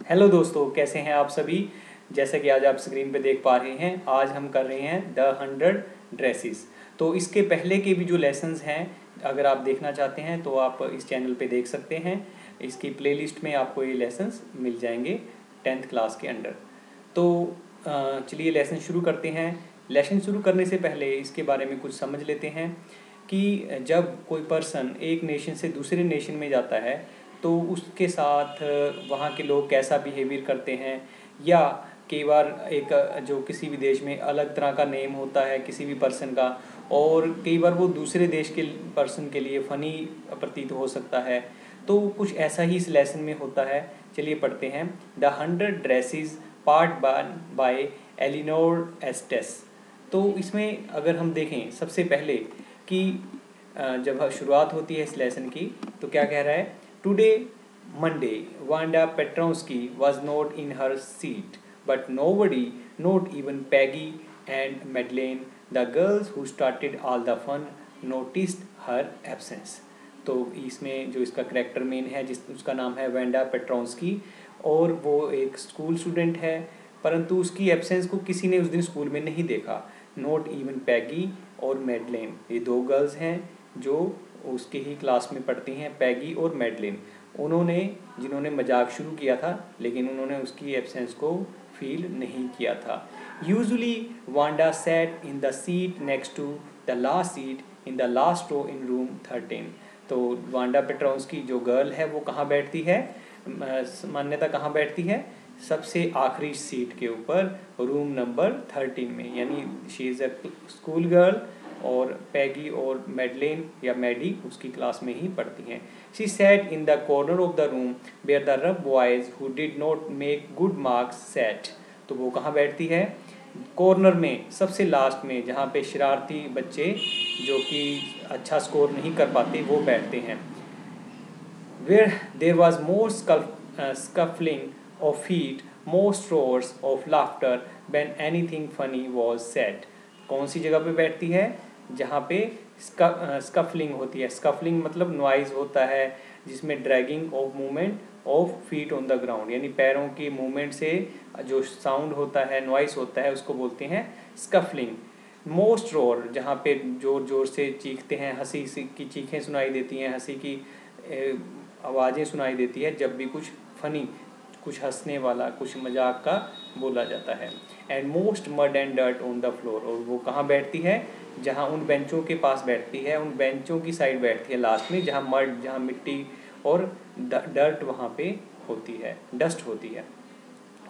Hello दोस्तों, कैसे हैं आप सभी। जैसा कि आज आप स्क्रीन पे देख पा रहे हैं, आज हम कर रहे हैं द 100 ड्रेसेस। तो इसके पहले के भी जो लेसन्स हैं, अगर आप देखना चाहते हैं तो आप इस चैनल पे देख सकते हैं। इसकी प्लेलिस्ट में आपको ये लेसन्स मिल जाएंगे 10th क्लास के अंडर। तो चलिए लेसन शुरू करते हैं। लेसन शुरू करने से पहले इसके बारे में कुछ समझ लेते हैं कि जब कोई पर्सन एक नेशन से दूसरे नेशन में जाता है तो उसके साथ वहाँ के लोग कैसा बिहेवियर करते हैं, या कई बार एक जो किसी भी देश में अलग तरह का नेम होता है किसी भी पर्सन का, और कई बार वो दूसरे देश के पर्सन के लिए फ़नी प्रतीत हो सकता है। तो कुछ ऐसा ही इस लेसन में होता है। चलिए पढ़ते हैं। The 100 dresses part by Eleanor Estes. तो इसमें अगर हम देखें सबसे पहले कि जब शुरुआत होती है इस लेसन की, तो क्या कह रहा है। Today Monday Wanda Petronski was not in her seat, but nobody, not even Peggy and Madeleine, the girls who started all the fun, noticed her absence। तो इसमें जो इसका करेक्टर मेन है उसका नाम है वांडा पेट्रोंस्की, और वो एक स्कूल स्टूडेंट है, परंतु उसकी एब्सेंस को किसी ने उस दिन स्कूल में नहीं देखा। नॉट इवन पैगी और मेडलेन, ये दो गर्ल्स हैं जो उसके ही क्लास में पढ़ती हैं, पैगी और मेडलेन। जिन्होंने मजाक शुरू किया था, लेकिन उन्होंने उसकी एब्सेंस को फील नहीं किया था। Usually Wanda sat in the seat next to the last seat in the last row in room 13। तो वांडा पेट्रोंस्की जो गर्ल है वो कहाँ बैठती है, मान्यता कहाँ बैठती है, सबसे आखिरी सीट के ऊपर, रूम नंबर 13 में। यानी she is a school girl, और पैगी और मेडलेन या मैडी उसकी क्लास में ही पढ़ती हैं। She sat in the corner of the room where the rough boys who did not make good marks sat. तो वो कहाँ बैठती है, कॉर्नर में, सबसे लास्ट में, जहाँ पे शरारती बच्चे जो कि अच्छा स्कोर नहीं कर पाते वो बैठते हैं। Where there was more scuffling of feet, more roars of laughter when anything funny was said। कौन सी जगह पे बैठती है, जहाँ पे स्कफलिंग होती है। स्कफलिंग मतलब नॉइज होता है जिसमें dragging of movement of feet on the ground, यानी पैरों की मूवमेंट से जो साउंड होता है, नॉइज होता है, उसको बोलते हैं स्कफलिंग। मोस्ट रोर, जहाँ पे जोर जोर से चीखते हैं, हंसी की चीखें सुनाई देती हैं, हंसी की आवाज़ें सुनाई देती है जब भी कुछ फनी, कुछ हंसने वाला, कुछ मजाक का बोला जाता है। And most mud and dirt on the floor, और वो कहाँ बैठती है, जहाँ उन बेंचों के पास बैठती है, उन बेंचों की साइड बैठती है लास्ट में, जहाँ मड, जहाँ मिट्टी और डर्ट वहाँ पे होती है, डस्ट होती है।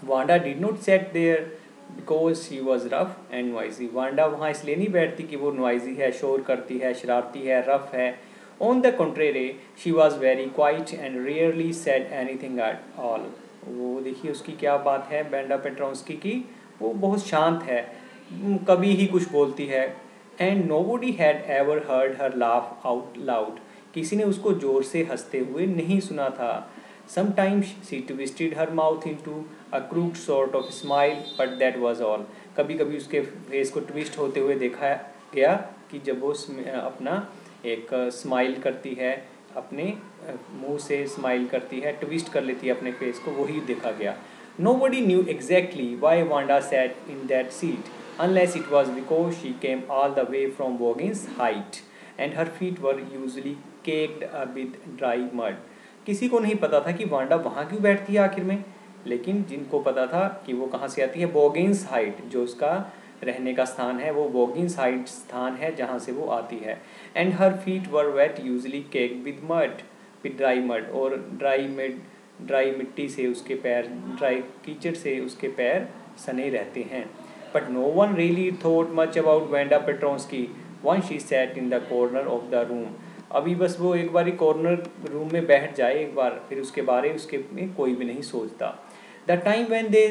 Wanda did not set there because she was rough and noisy. Wanda वहाँ इसलिए नहीं बैठती कि वो नॉइजी है, शोर करती है, शरारती है, रफ है। On the contrary, she was very quiet and rarely said anything at all। वो देखिए उसकी क्या बात है वांडा पेट्रोंस्की की, वो बहुत शांत है, कभी ही कुछ बोलती है। And nobody had ever heard her laugh out loud। किसी ने उसको जोर से हंसते हुए नहीं सुना था। Sometimes she twisted her mouth into a crooked sort of smile, but that was all। कभी कभी उसके फेस को ट्विस्ट होते हुए देखा गया कि जब वो अपना एक स्माइल करती है, अपने मुंह से स्माइल करती है, ट्विस्ट कर लेती है अपने फेस को, वही देखा गया। Nobody knew exactly why Wanda sat in that seat, unless it was because she came all the way from Boggin's height, and her feet were usually caked with dry mud। किसी को नहीं पता था कि वांडा वहाँ क्यों बैठती है आखिर में, लेकिन जिनको पता था कि वो कहाँ से आती है, बॉगिंस हाइट, जो उसका रहने का स्थान है, वो बॉगिंस हाइट स्थान है जहाँ से वो आती है। And her feet were wait usually cake with mud, with dry mud, और ड्राई मिट्टी से उसके पैर, ड्राई कीचड़ से उसके पैर सने रहते हैं। But no one really thought much about Wanda Petronski one she sat in the corner of the room. अभी बस वो एक बारी कॉर्नर रूम में बैठ जाए एक बार, फिर उसके बारे उसके में कोई भी नहीं सोचता। The time when they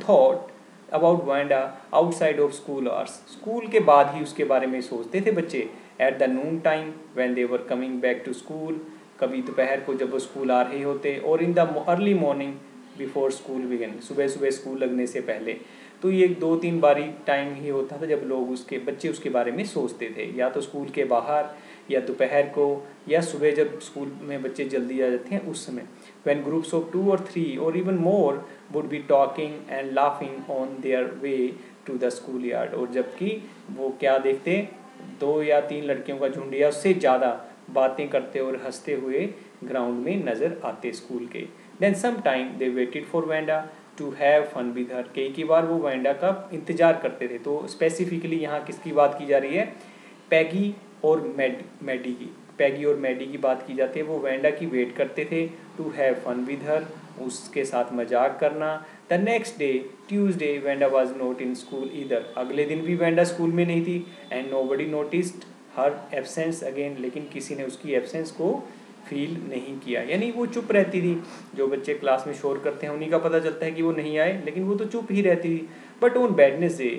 thought about Wanda outside of school hours, school के बाद ही उसके बारे में सोचते थे बच्चे। At the noon time when they were coming back to school, कभी दोपहर को जब वो स्कूल आ रहे होते, और in the early morning before school begin, सुबह सुबह स्कूल लगने से पहले। तो ये 2-3 बारी टाइम ही होता था जब लोग बच्चे उसके बारे में सोचते थे, या तो स्कूल के बाहर या दोपहर को, या सुबह जब स्कूल में बच्चे जल्दी आ जाते हैं उस समय। when groups of 2 or 3 or even more would be talking and laughing on their way to the schoolyard। और जबकि वो क्या देखते, 2 या 3 लड़कियों का झुंड या उससे ज़्यादा बातें करते और हंसते हुए ग्राउंड में नज़र आते स्कूल के। Then some time they waited for Wanda to have fun with her. कई बार वो वेंडा का इंतजार करते थे। तो स्पेसिफिकली यहाँ किसकी बात की जा रही है, पैगी और मैडी की। पैगी और मैडी की बात की जाती है। वो वेंडा की वेट करते थे, to have fun with her, उसके साथ मजाक करना। The next day Tuesday Wanda was not in school either. अगले दिन भी वेंडा स्कूल में नहीं थी। And nobody noticed her absence again. लेकिन किसी ने उसकी एब्सेंस को फील नहीं किया, यानी वो चुप रहती थी। जो बच्चे क्लास में शोर करते हैं उन्हीं का पता चलता है कि वो नहीं आए, लेकिन वो तो चुप ही रहती थी। But on Wednesday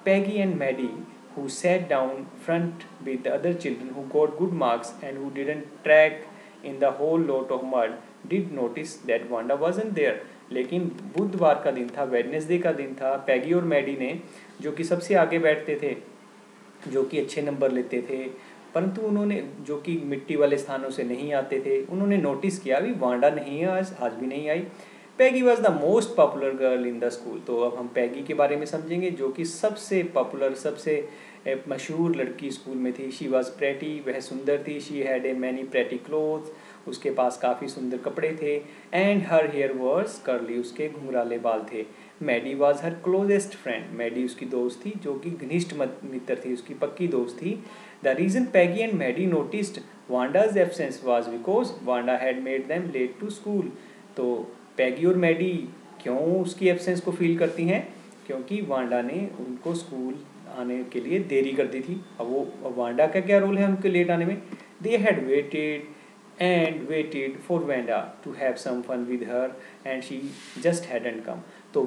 Peggy and Maddie who sat down front with the other children who got good marks and who didn't track in the whole lot of mud did notice that Wanda wasn't there। लेकिन बुधवार का दिन था, Wednesday का दिन था। पैगी और Maddie ने, जो कि सबसे आगे बैठते थे, जो कि अच्छे नंबर लेते थे, परंतु उन्होंने, जो कि मिट्टी वाले स्थानों से नहीं आते थे, उन्होंने नोटिस किया अभी वांडा नहीं है, आज भी नहीं आई। Peggy was the most popular girl in the school. तो अब हम पैगी के बारे में समझेंगे, जो कि सबसे पॉपुलर, सबसे मशहूर लड़की स्कूल में थी। शी वॉज प्रेटी, वह सुंदर थी। She had a many pretty clothes, उसके पास काफ़ी सुंदर कपड़े थे। And her hair was curly, उसके घुंघराले बाल थे। Maddie was her closest friend, Maddie उसकी दोस्त थी, जो कि घनिष्ठ मित्र थी, उसकी पक्की दोस्त थी। The reason Peggy and Maddie noticed Wanda's absence was because Wanda had made them late to school. तो पैगी और मैडी क्यों उसकी एब्सेंस को फील करती हैं, क्योंकि वांडा ने उनको स्कूल आने के लिए देरी कर दी थी। अब वांडा का क्या रोल है उनके लेट आने में। They had waited for Wanda to have some fun with her and she just hadn't come. तो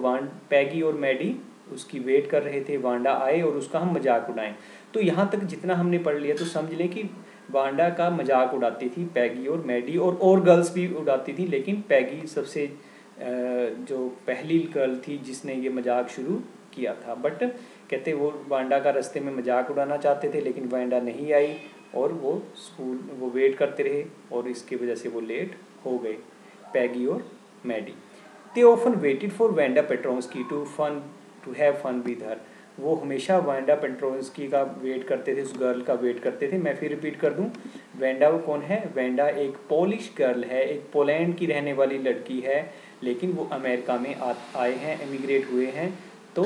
पैगी और मैडी उसकी वेट कर रहे थे, वांडा आए और उसका हम मजाक उड़ाएं। तो यहाँ तक जितना हमने पढ़ लिया तो समझ लें कि वांडा का मजाक उड़ाती थी पैगी और मैडी, और गर्ल्स भी उड़ाती थी, लेकिन पैगी सबसे जो पहली गर्ल थी जिसने ये मजाक शुरू किया था। बट कहते वो वांडा का रास्ते में मजाक उड़ाना चाहते थे, लेकिन वांडा नहीं आई और वो वेट करते रहे, और इसकी वजह से वो लेट हो गए, पैगी और Maddie. They often waited for Wanda Petronski to have fun with her. वो हमेशा वांडा पेट्रोंस्की का वेट करते थे, उस गर्ल का वेट करते थे। मैं फिर रिपीट कर दूं, वांडा वो कौन है, वांडा एक पोलिश गर्ल है, एक पोलैंड की रहने वाली लड़की है, लेकिन वो अमेरिका में आए हैं, एमिग्रेट हुए हैं तो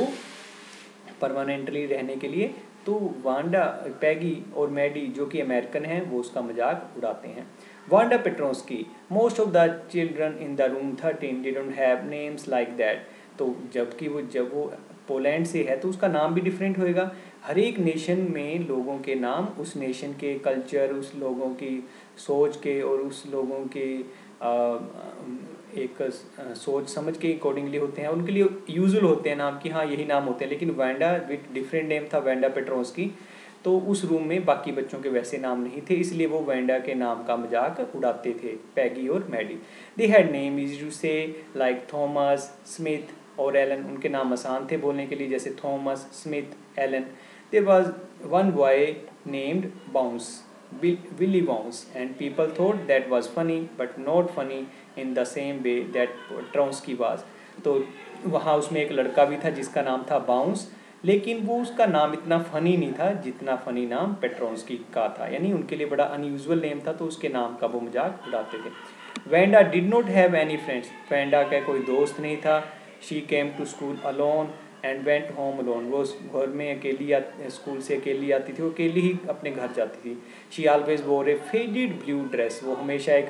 परमानेंटली रहने के लिए। तो वांडा, पैगी और मैडी जो कि अमेरिकन हैं, वो उसका मजाक उड़ाते हैं। Wanda Petronski, most of the children in the room 13 didn't have names like that. तो जबकि जब वो पोलैंड से है तो उसका नाम भी डिफरेंट होएगा। हर एक नेशन में लोगों के नाम उस नेशन के कल्चर, उस लोगों की सोच के और उस लोगों के एक सोच समझ के अकॉर्डिंगली होते हैं, उनके लिए यूजुअल होते हैं नाम कि हाँ यही नाम होते हैं। लेकिन वांडा विथ डिफरेंट नेम था, वांडा पेट्रोंस्की, तो उस रूम में बाकी बच्चों के वैसे नाम नहीं थे, इसलिए वो वांडा के नाम का मजाक उड़ाते थे, पैगी और Maddie. They had name is to say like Thomas, Smith और एलन। उनके नाम आसान थे बोलने के लिए, जैसे Thomas, Smith, Allen. There was one boy named Bounce, Willy Bounce, and people thought that was funny but not funny in the same way that Petronsky was। तो वहाँ उसमें एक लड़का भी था जिसका नाम था बाउंस, लेकिन वो उसका नाम इतना फ़नी नहीं था जितना फ़नी नाम पेट्रोंस्की का था, यानी उनके लिए बड़ा अनयूजुअल नेम था, तो उसके नाम का वो मजाक उड़ाते थे। Wanda did not have any friends, Wanda का कोई दोस्त नहीं था। She came to school alone and went home alone, वो घर में अकेली स्कूल से अकेली आती थी, वो अकेली ही अपने घर जाती थी। शी ऑलवेज वोर ए फेडेड ब्लू ड्रेस, वो हमेशा एक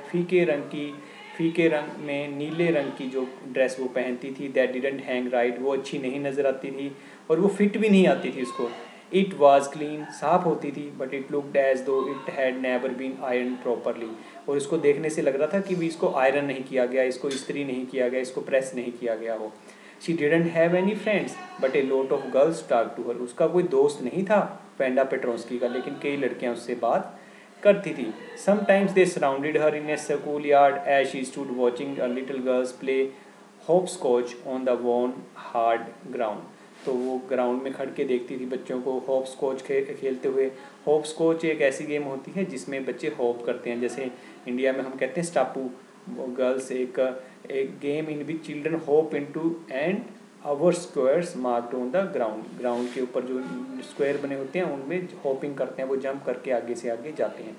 फीके रंग में नीले रंग की जो ड्रेस वो पहनती थी। दैट डिडंट हैंग राइट, वो अच्छी नहीं नज़र आती थी और वो फिट भी नहीं आती थी उसको। इट वॉज क्लीन, साफ होती थी, but it looked as though it had never been iron properly, और इसको देखने से लग रहा था कि भी इसको आयरन नहीं किया गया, इसको इस्त्री नहीं किया गया, इसको प्रेस नहीं किया गया हो। She didn't have any friends, but a lot of girls talked to her। उसका कोई दोस्त नहीं था वांडा पेट्रोंस्की का, लेकिन कई लड़कियां उससे बात करती थी। Sometimes they surrounded her in a schoolyard as she stood watching a little girls play hopscotch on the worn hard ground। तो वो ग्राउंड में खड़ के देखती थी बच्चों को होप स्कॉच खेलते हुए। होप स्कॉच एक ऐसी गेम होती है जिसमें बच्चे होप करते हैं, जैसे इंडिया में हम कहते हैं स्टापू। गर्ल्स एक game in which children hop into and our squares marked on the ground. Ground के ऊपर जो स्क्वायर बने होते हैं उनमें होपिंग करते हैं, वो जंप करके आगे से आगे जाते हैं।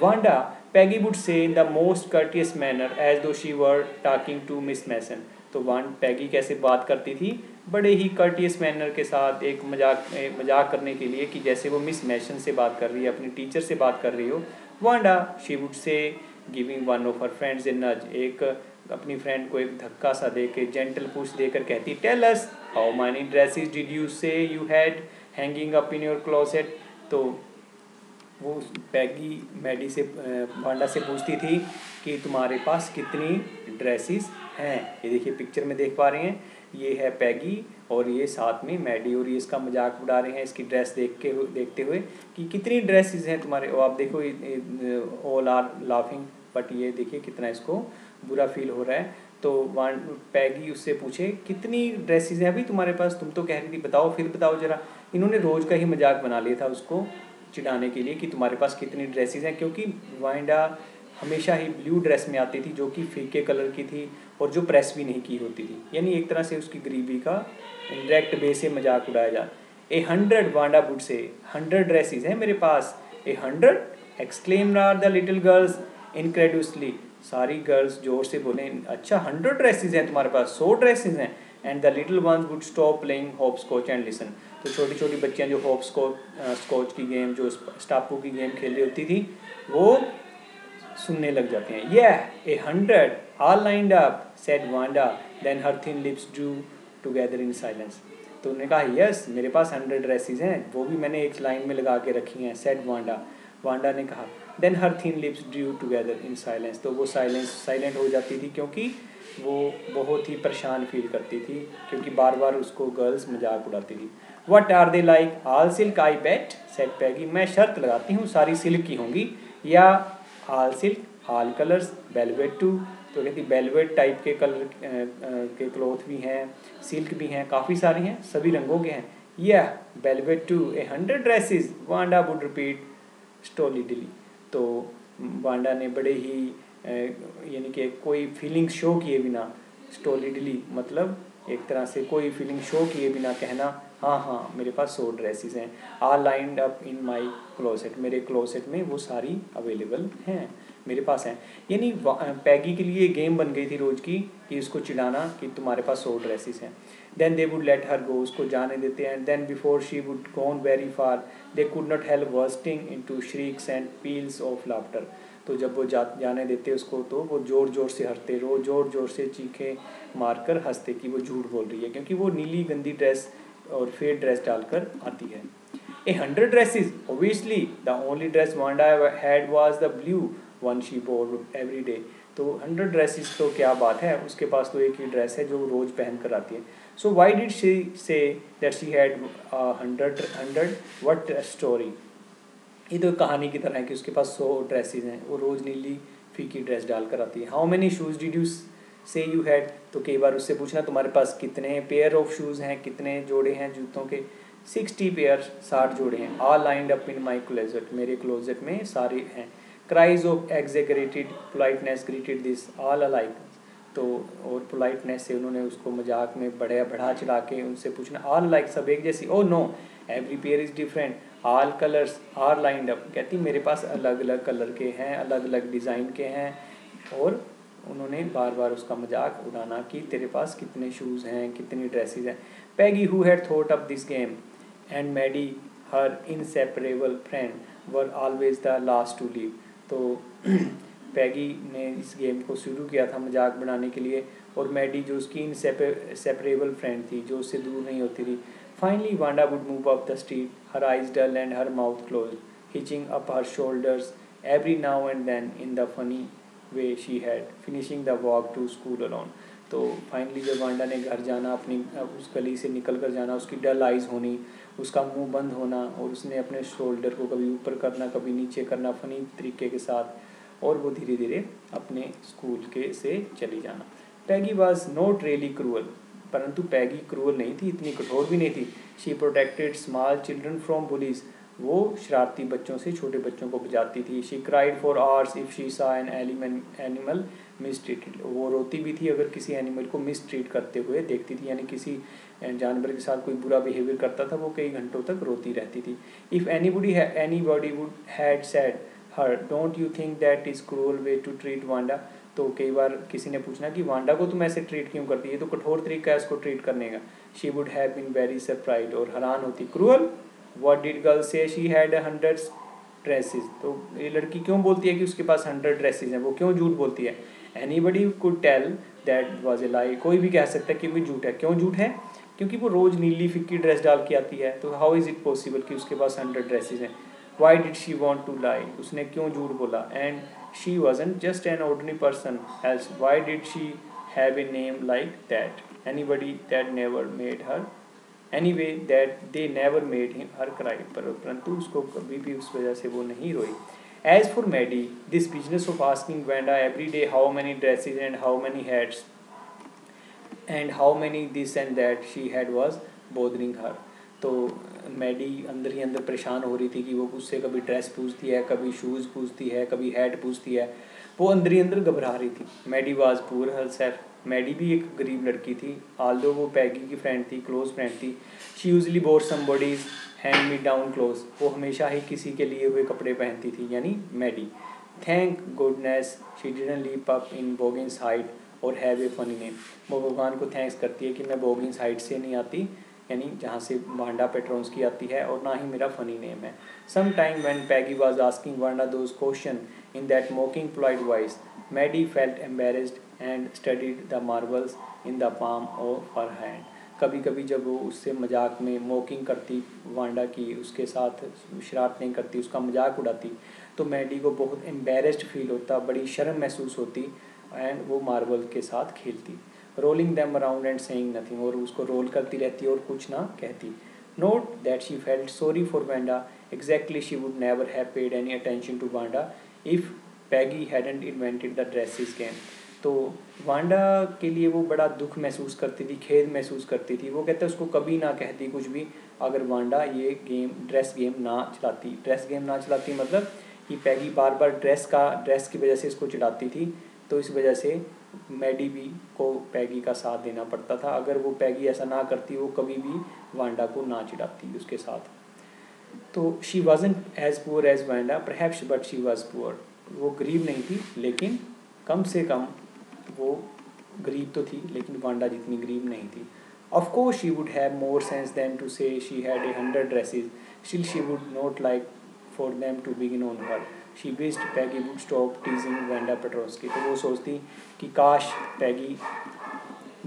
Wanda, Peggy would say in the most courteous manner as though she were talking to Miss Mason. तो पैगी कैसे बात करती थी, बड़े ही कर्टियस मैनर के साथ, एक मजाक करने के लिए कि जैसे वो मिस मैसन से बात कर रही है, अपनी टीचर से बात कर रही हो। Wanda, she would say giving one of her friends a nudge, एक अपनी फ्रेंड को एक धक्का सा दे के जेंटल पुश देकर कहती, tell us how many dresses did you say you had hanging up in your closet. तो वो पैगी मैडी से वांडा से पूछती थी कि तुम्हारे पास कितनी ड्रेसेस हैं। ये देखिए पिक्चर में देख पा रहे हैं, ये है पैगी और ये साथ में मैडी, और ये इसका मजाक उड़ा रहे हैं इसकी ड्रेस देखते हुए कि कितनी ड्रेसेस हैं तुम्हारे। और आप देखो ऑल आर लाफिंग, बट ये देखिए कितना इसको बुरा फील हो रहा है। तो पैगी उससे पूछे कितनी ड्रेसेस हैं अभी तुम्हारे पास, तुम तो कह रही थी बताओ, फिर बताओ जरा। इन्होंने रोज़ का ही मजाक बना लिया था उसको चिढ़ाने के लिए कि तुम्हारे पास कितनी ड्रेसेस हैं, क्योंकि वांडा हमेशा ही ब्लू ड्रेस में आती थी जो कि फीके कलर की थी और जो प्रेस भी नहीं की होती थी, यानी एक तरह से उसकी गरीबी का इंडायरेक्ट वे से मजाक उड़ाया जा। 100 वांडा वुड से, 100 ड्रेसेस हैं मेरे पास। 100 exclaimed all the little girls incredulously, सारी गर्ल्स जोर से बोले अच्छा 100 ड्रेसेस हैं तुम्हारे पास, 100 ड्रेसेस हैं। And the little ones would stop playing hop scotch and listen, तो छोटी छोटी बच्चियां जो होप स्कॉच की गेम, जो स्टापू की गेम खेल रही होती थी, वो सुनने लग जाते हैं। Yeah, 100 all lined up, said Wanda, then her thin lips drew together in silence. तो उन्होंने कहा यस मेरे पास 100 ड्रेसेस हैं, वो भी मैंने एक लाइन में लगा के रखी हैं, said Wanda. वांडा ने कहा then her thin lips drew together in silence, तो वो साइलेंट हो जाती थी क्योंकि वो बहुत ही परेशान फील करती थी, क्योंकि बार बार उसको गर्ल्स मजाक उड़ाती थी। What are they like? All silk I bet, said Peggy. मैं शर्त लगाती हूँ सारी सिल्क की होंगी, या all silk all colours velvet too, तो कहती वेलवेट टाइप के कलर के क्लॉथ भी हैं, सिल्क भी हैं, काफ़ी सारे हैं, सभी रंगों के हैं। यह velvet too 100 dresses, Wanda would repeat stolidly. तो वांडा ने बड़े ही यानी कि कोई फीलिंग शो किए बिना, स्टोलिडली मतलब एक तरह से कोई फीलिंग शो किए बिना कहना, हाँ हाँ मेरे पास 100 ड्रेसेस हैं, are lined up in my closet, मेरे क्लोसेट में वो सारी अवेलेबल हैं, मेरे पास हैं। यानी पैगी के लिए गेम बन गई थी रोज़ की कि उसको चिढ़ाना कि तुम्हारे पास 100 ड्रेसेस हैं। Then they would let her go, उसको जाने देते हैं। Then before she would gone very far they could not help bursting into shrieks and peals of laughter, तो जब वो जाने देते उसको तो वो ज़ोर ज़ोर से हंसते, ज़ोर ज़ोर से चीखें मारकर हंसते कि वो झूठ बोल रही है, क्योंकि वो नीली गंदी ड्रेस और फेड ड्रेस डालकर आती है। 100 dresses, obviously the only dress Wanda had was the blue one she wore every day, तो 100 ड्रेसेस तो क्या बात है, उसके पास तो एक ही ड्रेस है जो रोज़ पहन कर आती है। So why did she say that she had 100 what story, ये तो कहानी की तरह है कि उसके पास 100 ड्रेसेस हैं, वो रोज़ नीली फीकी ड्रेस डालकर आती है। How many shoes did you say you had, तो कई बार उससे पूछना तुम्हारे पास कितने पेयर ऑफ शूज़ हैं, कितने जोड़े हैं जूतों के। 60 पेयर, 60 जोड़े हैं। All lined up in my closet, मेरे क्लोजेट में सारे हैं। Cries of exaggerated politeness greeted this all alike, तो और पोलाइटनेस से उन्होंने उसको मजाक में बढ़ा चढ़ा के उनसे पूछना, ऑल लाइक सब एक जैसी, oh no every pair is different, all colours are lined up, कहती मेरे पास अलग अलग कलर के हैं, अलग अलग डिज़ाइन के हैं। और उन्होंने बार बार उसका मजाक उड़ाना कि तेरे पास कितने शूज़ हैं, कितनी ड्रेसेस हैं। Peggy who had thought up this game and Maddie her inseparable friend were always the last to leave, तो पैगी ने इस गेम को शुरू किया था मजाक बनाने के लिए, और मैडी जो उसकी इनसेपरेबल फ्रेंड थी, जो उससे दूर नहीं होती थी। Finally Wanda would move up the street, her eyes dull and her mouth close, hitching up her shoulders every now and then in the funny way she had, finishing the walk to school alone. तो finally जब Wanda ने घर जाना, अपनी उस गली से निकल कर जाना, उसकी डल आइज़ होनी, उसका मुंह बंद होना, और उसने अपने शोल्डर को कभी ऊपर करना कभी नीचे करना फनी तरीके के साथ, और वो धीरे धीरे अपने स्कूल के से चली जाना। पैगी वॉज नॉट रियली क्रूअल, परंतु पैगी क्रूअल नहीं थी, इतनी कठोर भी नहीं थी। She protected small children from bullies, वो शरारती बच्चों से छोटे बच्चों को बचाती थी। She cried for hours if she सा एन एनिमल मिसट्रीटेड, वो रोती भी थी अगर किसी एनिमल को मिसट्रीट करते हुए देखती थी, यानी किसी जानवर के साथ कोई बुरा बिहेवियर करता था वो कई घंटों तक रोती रहती थी। If anybody would had said her don't you think that is cruel way to treat Wanda, तो कई बार किसी ने पूछना कि वांडा को तुम ऐसे ट्रीट क्यों करती है, तो कठोर तरीका है उसको ट्रीट करने का। She would have been very surprised, और हैरान होती। Cruel, what did girl say she had 100 dresses, तो ये लड़की क्यों बोलती है कि उसके पास 100 ड्रेसेस हैं, वो क्यों झूठ बोलती है। Anybody could tell that was a lie, कोई भी कह सकता है कि वो झूठ है। क्यों झूठ है, क्योंकि वो रोज़ नीली फिक्की ड्रेस डाल के आती है, तो हाउ इज़ इट पॉसिबल कि उसके पास 100 ड्रेसेस हैं। Why did she want to lie, उसने क्यों झूठ बोला। And she wasn't just an ordinary person else, why did she have a name like that, anybody that never made her anyway that they never made him her cry, परंतु उसको कभी भी उस वजह से वो नहीं रोई। As for Maddie, this business of asking Wanda every day how many dresses and how many hats and how many this and that she had was bothering her, तो मैडी अंदर ही अंदर परेशान हो रही थी कि वो उससे कभी ड्रेस पूछती है, कभी शूज़ पूछती है, कभी हैट पूछती है, वो अंदर ही अंदर घबरा रही थी। Maddie was poor herself, Maddie भी एक गरीब लड़की थी, आल्दो वो पैगी की फ्रेंड थी, क्लोज फ्रेंड थी। She usually bore somebody's hand me down close, वो हमेशा ही किसी के लिए हुए कपड़े पहनती थी, यानी Maddie. Thank goodness she didn't live up in Boggins Heights और हैव ए फनी नेम, वो भगवान को थैंक्स करती है कि मैं बोगिंस हाइट से नहीं आती, यानी जहाँ से वांडा पेट्रोन्स की आती है, और ना ही मेरा फनी नेम है। Some time when Peggy was asking Wanda those question in that mocking polite voice, Maddie felt embarrassed and studied the marbles in the palm of her hand, कभी कभी जब वो उससे मजाक में मोकिंग करती वांडा की, उसके साथ शरारतें करती, उसका मजाक उड़ाती, तो मैडी को बहुत एम्बेरेस्ड फील होता, बड़ी शर्म महसूस होती, एंड वो मार्बल के साथ खेलती। Rolling them around and saying nothing, और उसको रोल करती रहती और कुछ ना कहती। Not that she felt sorry for Wanda, exactly she would never have paid any attention to Wanda if Peggy hadn't invented the dresses game, तो Wanda के लिए वो बड़ा दुख महसूस करती थी, खेद महसूस करती थी। वो कहते हैं उसको कभी ना कहती कुछ भी अगर वांडा ये गेम ड्रेस गेम ना चलाती। ड्रेस गेम ना चलाती मतलब कि पैगी बार बार ड्रेस की वजह से इसको चिढ़ाती थी, तो इस वजह से मैडी भी को पैगी का साथ देना पड़ता था। अगर वो पैगी ऐसा ना करती, वो कभी भी वांडा को ना चिढ़ाती उसके साथ। तो she wasn't as poor as Wanda perhaps but she was poor, वो गरीब नहीं थी लेकिन कम से कम वो गरीब तो थी, लेकिन वांडा जितनी गरीब नहीं थी। Of course she would have more sense than to say she had 100 dresses, still she would not like for them to begin on her. She wished Peggy would stop teasing Wanda Petrovsky, तो वो सोचती कि काश पैगी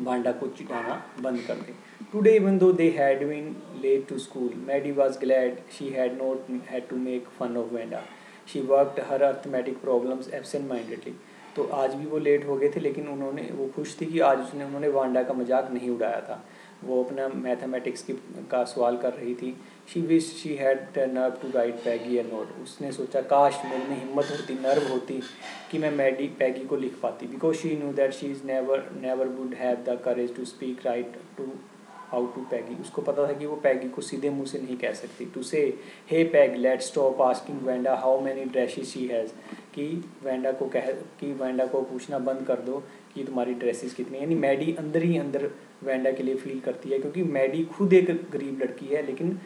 Wanda को चिढ़ाना बंद कर दे। Today, even though they had been late to school, Maddie was glad she had not had to make fun of Wanda. She worked her arithmetic problems absent-mindedly. तो आज भी वो लेट हो गए थे, लेकिन वो खुश थी कि आज उन्होंने वांडा का मजाक नहीं उड़ाया था। वो अपना मैथमेटिक्स का सवाल कर रही थी। She wish she had nerve to write Peggy a note, उसने सोचा काश मेरे में हिम्मत होती, नर्व होती कि मैं पैगी को लिख पाती, because she knew that she is never would have the courage to speak right to how to Peggy. उसको पता था कि वो पैगी को सीधे मुंह से नहीं कह सकती। To say hey Peg let's stop asking Wanda how many dresses she has, कि वेंडा को पूछना बंद कर दो कि तुम्हारी ड्रेसेस कितनी, यानी मैडी अंदर ही अंदर वेंडा के लिए फील करती है, क्योंकि मैडी खुद एक गरीब लड़की है लेकिन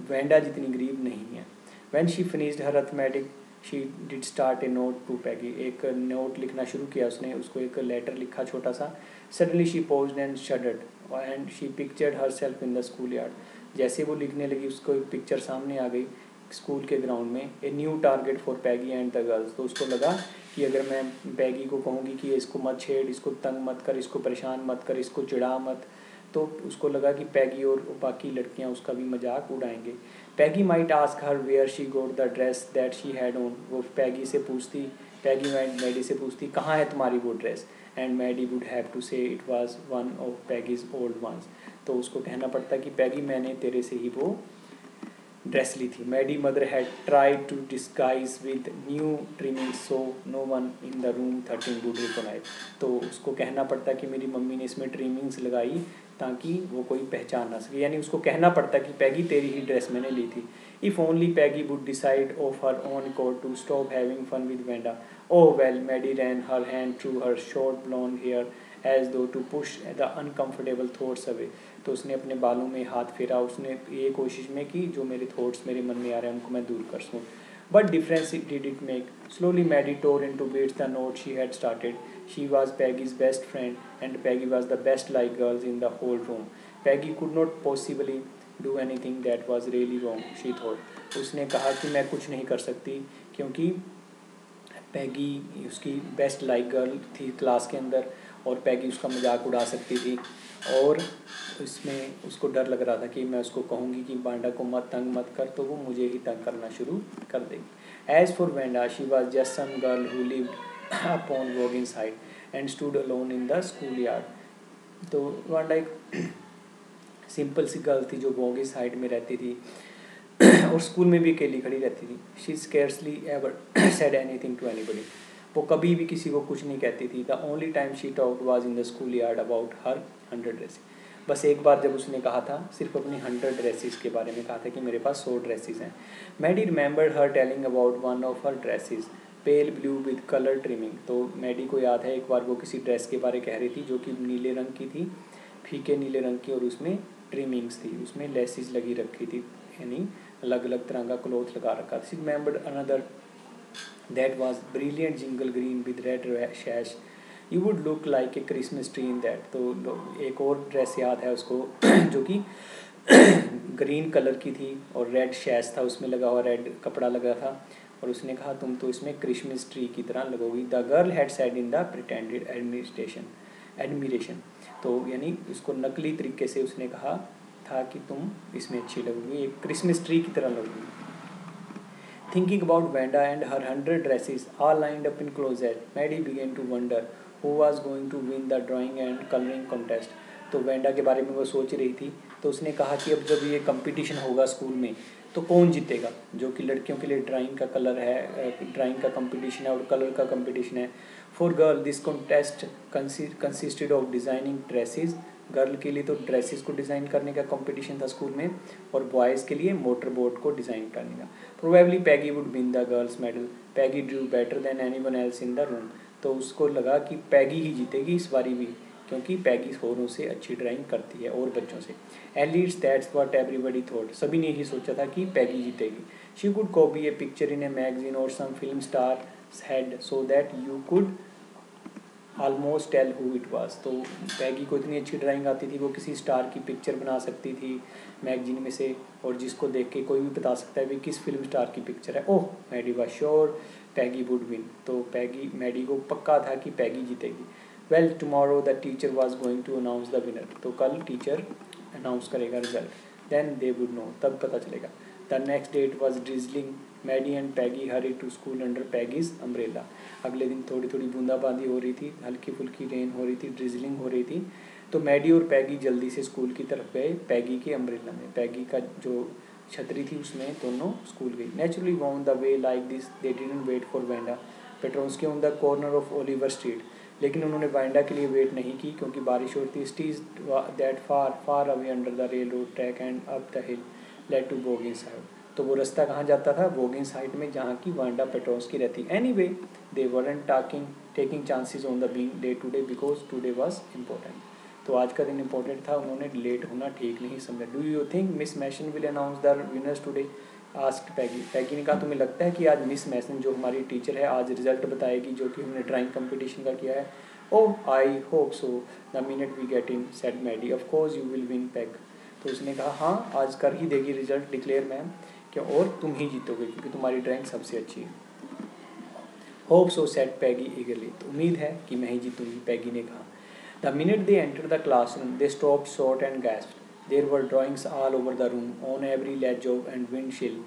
वेंडा जितनी गरीब नहीं है। When she finished her arithmetic she did start a note to Peggy, एक नोट लिखना शुरू किया उसने, उसको एक लेटर लिखा छोटा सा। Suddenly she posed and shuddered and she pictured her self in the school yard. जैसे वो लिखने लगी उसको एक पिक्चर सामने आ गई स्कूल के ग्राउंड में, a new target for Peggy and the girls. तो उसको लगा कि अगर मैं पैगी को कहूँगी कि इसको मत छेड़, इसको तंग मत कर, इसको परेशान मत कर, इसको चिढ़ा मत, तो उसको लगा कि पैगी और बाकी लड़कियां उसका भी मजाक उड़ाएंगे। Peggy might ask her where she got the dress that she had on, वो पैगी से पूछती, पैगी मैडी से पूछती कहाँ है तुम्हारी वो dress, and Maddie would have to say it was one of Peggy's old ones. तो उसको कहना पड़ता कि पैगी मैंने तेरे से ही वो ड्रेस ली थी। Maddie mother had tried to disguise with new trimming so no one in the room 13 would recognize. तो उसको कहना पड़ता कि मेरी मम्मी ने इसमें ट्रिमिंग्स लगाई ताकि वो कोई पहचान ना सके, यानी उसको कहना पड़ता कि पैगी तेरी ही ड्रेस मैंने ली थी। If only Peggy would decide of her own accord to stop having fun with Wanda. Oh well, Maddie ran her hand through her short blond hair as though to push the uncomfortable thoughts away. तो उसने अपने बालों में हाथ फेरा, उसने ये कोशिश में की जो मेरे थॉट्स मेरे मन में आ रहे हैं उनको मैं दूर कर सकूँ। What difference did it make? Slowly Maddie tore into bits the note she had started. She was Peggy's best friend, and Peggy was the best like girls in the whole room. Peggy could not possibly do anything that was really wrong, she thought. उसने कहा कि मैं कुछ नहीं कर सकती क्योंकि पैगी उसकी बेस्ट लाइक गर्ल थी क्लास के अंदर, और पैगी उसका मजाक उड़ा सकती थी, और इसमें उसको डर लग रहा था कि मैं उसको कहूँगी कि वांडा को मत तंग मत कर तो वो मुझे ही तंग करना शुरू कर देगी। As for Wanda, she was just some girl who lived upon Boggins side and stood alone in the school yard. तो वांडा एक सिंपल सी गर्ल थी जो वॉगिस साइड में रहती थी और स्कूल में भी अकेली खड़ी रहती थी। She scarcely ever said anything to anybody. वो कभी भी किसी को कुछ नहीं कहती थी। The only time she talked was in the school yard about her 100 dresses. बस एक बार जब उसने कहा था, सिर्फ अपनी 100 ड्रेसेस के बारे में कहा था कि मेरे पास 100 ड्रेसेस हैं। Maddie remembered her telling about one of her dresses pale blue with colour trimming. तो मैडी को याद है एक बार वो किसी ड्रेस के बारे कह रही थी जो कि नीले रंग की थी, फीके नीले रंग की, और उसमें ट्रिमिंग्स थी, उसमें लेसिस लगी रखी थी, यानी अलग अलग तरह का क्लोथ लगा रखा था। She remembered another that was brilliant jingle green with red sash. You would look like a Christmas tree in that. तो एक और ड्रेस याद है उसको जो कि ग्रीन कलर की थी और रेड शैश था, उसमें लगा हुआ रेड कपड़ा लगा था, और उसने कहा तुम तो इसमें क्रिसमस ट्री की तरह लगोगी। The girl had said in the pretended admiration. तो यानी उसको नकली तरीके से उसने कहा था कि तुम इसमें अच्छी लगोगी, एक क्रिसमस ट्री की तरह लगोगी। Thinking about Vanda and her 100 dresses all lined up in closet, Maddie began to wonder who was going to win the drawing and coloring contest. तो वेंडा के बारे में वो सोच रही थी, तो उसने कहा कि अब जब ये कंपटीशन होगा स्कूल में तो कौन जीतेगा, जो कि लड़कियों के लिए ड्राइंग का कलर है, ड्राइंग का कंपटीशन है और कलर का कंपटीशन है। For girl this contest consisted of designing dresses. Girl के लिए तो ड्रेसेस को डिज़ाइन करने का कंपटीशन था स्कूल में, और बॉयज़ के लिए मोटर बोट को डिज़ाइन करने का। Probably Peggy would win the girls medal. Peggy Drew better than anyone else in the room. तो उसको लगा कि पैगी ही जीतेगी इस बारी भी, क्योंकि पैगी होरों से अच्छी ड्राइंग करती है और बच्चों से। At least that's what everybody thought. सभी ने यही सोचा था कि पैगी जीतेगी। She could copy a picture in a magazine और some film star head so that you could almost tell who it was. तो पैगी को इतनी अच्छी ड्राइंग आती थी, वो किसी स्टार की पिक्चर बना सकती थी मैगजीन में से, और जिसको देख के कोई भी बता सकता है भी किस फिल्म स्टार की पिक्चर है। Oh, Maddie was sure Peggy would win. तो मैडी को पक्का था कि पैगी जीतेगी। Well, tomorrow the teacher was going to announce the winner. तो कल टीचर अनाउंस करेगा result. Then they would know, तब पता चलेगा। The next day it was drizzling. Maddie and Peggy hurried to school under Peggy's umbrella. अगले दिन थोड़ी थोड़ी बूंदाबांदी हो रही थी, हल्की फुल्की रेन हो रही थी, ड्रिजलिंग हो रही थी। तो मैडी और पैगी जल्दी से स्कूल की तरफ गए, पैगी के अम्ब्रेला में। पैगी का जो छतरी थी उसमें दोनों स्कूल गई। Naturally on the way like this they didn't wait for Wanda Petronski on the corner of Oliver Street. लेकिन उन्होंने वेंडा के लिए वेट नहीं की क्योंकि बारिश हो रही थी। Streets that far far away under the railroad track and up the hill led to वॉगिंग साइड। तो वो रास्ता कहाँ जाता था? वॉगिंग साइड में, जहाँ की वांडा पेट्रोन्स्की रहती। Anyway they weren't taking chances on the being day today because today was important. तो आज का दिन इम्पोर्टेंट था, उन्होंने लेट होना ठीक नहीं समझा। Do you think Miss Mason will announce the winners today? Asked Peggy. Peggy ने कहा तुम्हें लगता है कि आज मिस मैसन जो हमारी टीचर है आज रिजल्ट बताएगी जो कि हमने ड्राइंग कंपटीशन का किया है? Oh I hope so the minute we get in said Maddie. Of course you will win Peg. तो उसने कहा हाँ आज कर ही देगी रिजल्ट डिक्लेयर मैम, क्या और तुम ही जीतोगे क्योंकि तुम्हारी ड्राइंग सबसे अच्छी है। होप सो सेड पैगी ईगरली। तो उम्मीद है कि मैं ही जीतूंगी, पैगी ने कहा। The minute they enter the classroom they stop short and gasp. There were drawings all over the room, on every ledge and windshield,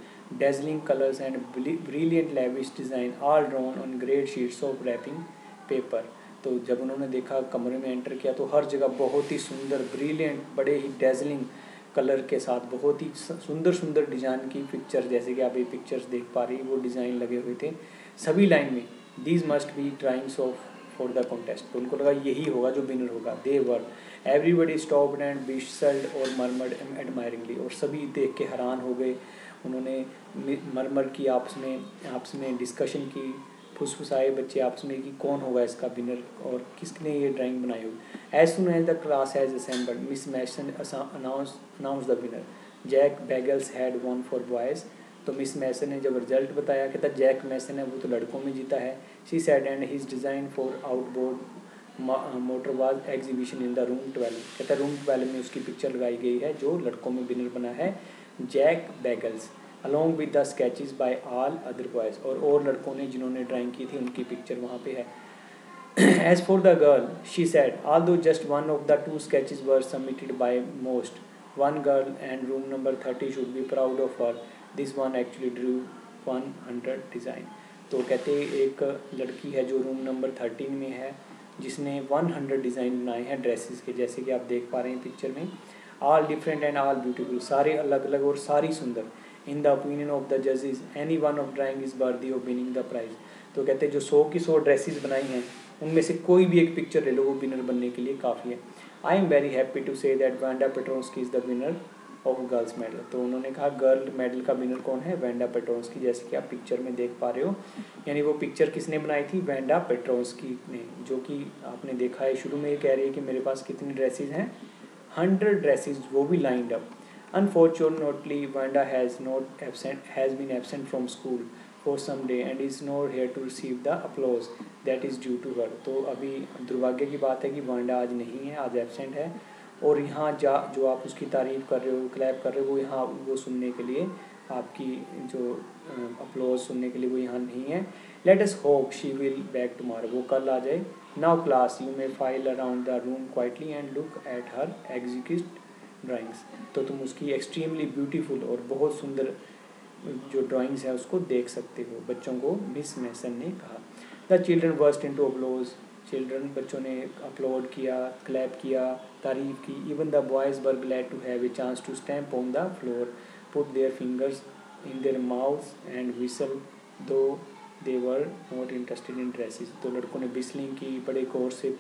dazzling colors and brilliant lavish design, all drawn on great sheets of wrapping paper. तो जब उन्होंने देखा, कमरे में enter किया, तो हर जगह बहुत ही सुंदर, ब्रिलियंट, बड़े ही डेजलिंग कलर के साथ बहुत ही सुंदर सुंदर डिज़ाइन की पिक्चर, जैसे कि आप ये पिक्चर्स देख पा रही, वो डिज़ाइन लगे हुए थे सभी लाइन में। These must be drawings of for the contest. तो उनको लगा यही होगा जो विनर होगा। दे वर एवरीबडी स्टॉप्ड एंड विशल्ड और मरमर्ड एडमायरिंगली, और सभी देख के हैरान हो गए। उन्होंने मरमर की, आपस में डिस्कशन की, फुसफुसाए बच्चे आपस में कि कौन होगा इसका विनर और किसने ये ड्राइंग बनाई होगी। As soon as the class has assembled Miss Mason announce the winner Jack Beggles had won for boys. तो मिस मैसन ने जब रिजल्ट बताया, कहता जैक मैसन है वो तो लड़कों में जीता है। She said and his design for outboard motor was exhibition in the room 12। कहता रूम 12 में उसकी पिक्चर लगाई गई है जो लड़कों में विनर बना है Jack Beggles, along with the sketches by all other boys, और लड़कों ने जिन्होंने ड्राइंग की थी उनकी पिक्चर वहाँ पे है। As for the girl, she said, although just one of the two sketches were submitted by most, one girl and room number 30 should be proud of her. This one actually drew 100 design. तो कहते एक लड़की है जो room number 13 में है जिसने 100 design बनाए हैं ड्रेसेस के, जैसे कि आप देख पा रहे हैं पिक्चर में। All different and all beautiful, सारे अलग अलग और सारी सुंदर। In the opinion of the जजेस any one of drawing is worthy of winning the prize. तो कहते जो 100 की 100 ड्रेसेस बनाई हैं उनमें से कोई भी एक पिक्चर ले लो वो विनर बनने के लिए काफ़ी है। I am very happy to say that Wanda Petronski is the winner of girls medal. तो उन्होंने कहा गर्ल मेडल का विनर कौन है, वांडा पेट्रोन्स्की, जैसे कि आप पिक्चर में देख पा रहे हो। यानी वो पिक्चर किसने बनाई थी, वांडा पेट्रोन्स्की ने, जो कि आपने देखा है शुरू में ये कह रही है कि मेरे पास कितनी ड्रेसेस हैं, 100 ड्रेसेस, वो भी lined up. Unfortunately Wanda has been absent from school for some day and is not here to receive the applause that is due to her। तो अभी दुर्भाग्य की बात है कि वांडा आज नहीं है, आज एब्सेंट है, और यहाँ जो आप उसकी तारीफ़ कर रहे हो, क्लैप कर रहे हो, वो यहाँ वो सुनने के लिए, आपकी जो अपलोज सुनने के लिए वो यहाँ नहीं है। Let us hope she will back tomorrow, वो कल आ जाए। Now class you may file around the room quietly and look at her execute drawings. तो तुम उसकी एक्सट्रीमली ब्यूटीफुल और बहुत सुंदर जो ड्राइंग्स है उसको देख सकते हो, बच्चों को मिस मैसन ने कहा। The children burst into applause, बच्चों ने अपलोड किया, क्लैप किया, तारीफ की। Even the boys were glad to have a chance to stamp on the floor, put their fingers in their mouths and whistle though they were not interested in dresses. तो लड़कों ने whistling की, बड़े गौर से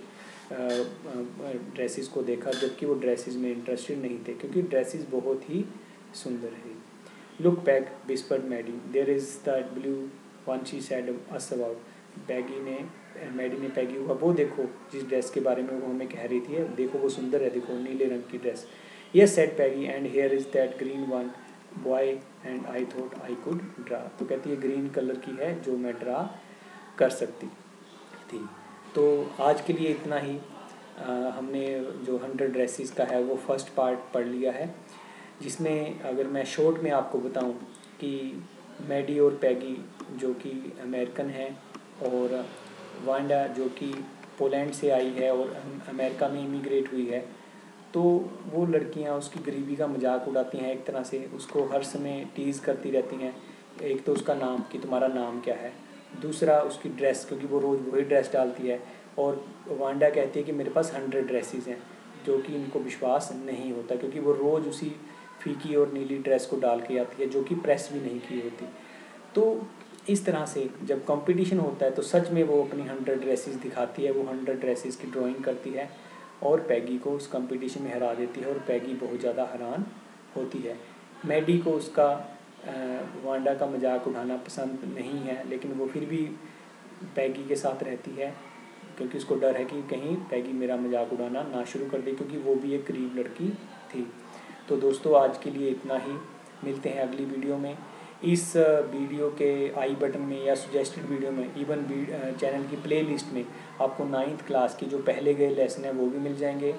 dresses को देखा, जबकि वो ड्रेसेस में इंटरेस्टेड नहीं थे क्योंकि ड्रेसेस बहुत ही सुंदर है। Look back, whispered Maddie. There is that blue one she said us about. Maddie ने पैगी हुआ, वो देखो जिस ड्रेस के बारे में वो हमें कह रही थी, देखो वो सुंदर है, देखो नीले रंग की dress. Yes, said Peggy, and here is that green one, boy, and I thought I could draw। तो कहती है ग्रीन कलर की है जो मैं ड्रा कर सकती थी। तो आज के लिए इतना ही। हमने जो 100 ड्रेसेस का है वो फर्स्ट पार्ट पढ़ लिया है, जिसमें अगर मैं शॉर्ट में आपको बताऊं कि मैडी और पैगी जो कि अमेरिकन हैं और वांडा जो कि पोलैंड से आई है और अमेरिका में इमिग्रेट हुई है, तो वो लड़कियां उसकी गरीबी का मजाक उड़ाती हैं, एक तरह से उसको हर समय टीज़ करती रहती हैं। एक तो उसका नाम कि तुम्हारा नाम क्या है, दूसरा उसकी ड्रेस, क्योंकि वो रोज़ वही ड्रेस डालती है, और वांडा कहती है कि मेरे पास 100 ड्रेसेस हैं, जो कि इनको विश्वास नहीं होता क्योंकि वो रोज़ उसी फीकी और नीली ड्रेस को डाल के आती है जो कि प्रेस भी नहीं की होती। तो इस तरह से जब कंपटीशन होता है तो सच में वो अपनी 100 ड्रेसेस दिखाती है, वो 100 ड्रेसेस की ड्राइंग करती है और पैगी को उस कंपटीशन में हरा देती है, और पैगी बहुत ज़्यादा हैरान होती है। मैडी को उसका वांडा का मजाक उड़ाना पसंद नहीं है, लेकिन वो फिर भी पैगी के साथ रहती है क्योंकि उसको डर है कि कहीं पैगी मेरा मजाक उड़ाना ना शुरू कर दे, क्योंकि वो भी एक गरीब लड़की थी। तो दोस्तों आज के लिए इतना ही, मिलते हैं अगली वीडियो में। इस वीडियो के आई बटन में या सजेस्टेड वीडियो में, इवन चैनल की प्लेलिस्ट में आपको 9th क्लास की जो पहले गए लेसन है वो भी मिल जाएंगे,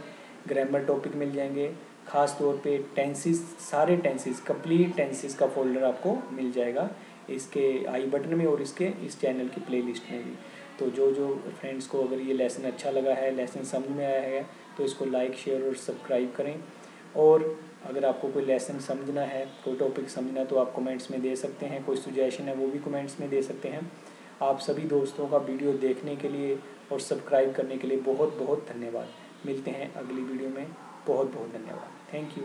ग्रामर टॉपिक मिल जाएंगे, ख़ास तौर पे टेंसेस, सारे टेंसेस, कंप्लीट टेंसेस का फोल्डर आपको मिल जाएगा इसके आई बटन में और इसके इस चैनल की प्लेलिस्ट में भी। तो जो फ्रेंड्स को अगर ये लेसन अच्छा लगा है, लेसन समझ में आया है, तो इसको लाइक, शेयर और सब्सक्राइब करें। और अगर आपको कोई लेसन समझना है, कोई टॉपिक समझना है, तो आप कमेंट्स में दे सकते हैं, कोई सुजेशन है वो भी कमेंट्स में दे सकते हैं। आप सभी दोस्तों का वीडियो देखने के लिए और सब्सक्राइब करने के लिए बहुत बहुत धन्यवाद। मिलते हैं अगली वीडियो में, बहुत बहुत धन्यवाद। Thank you.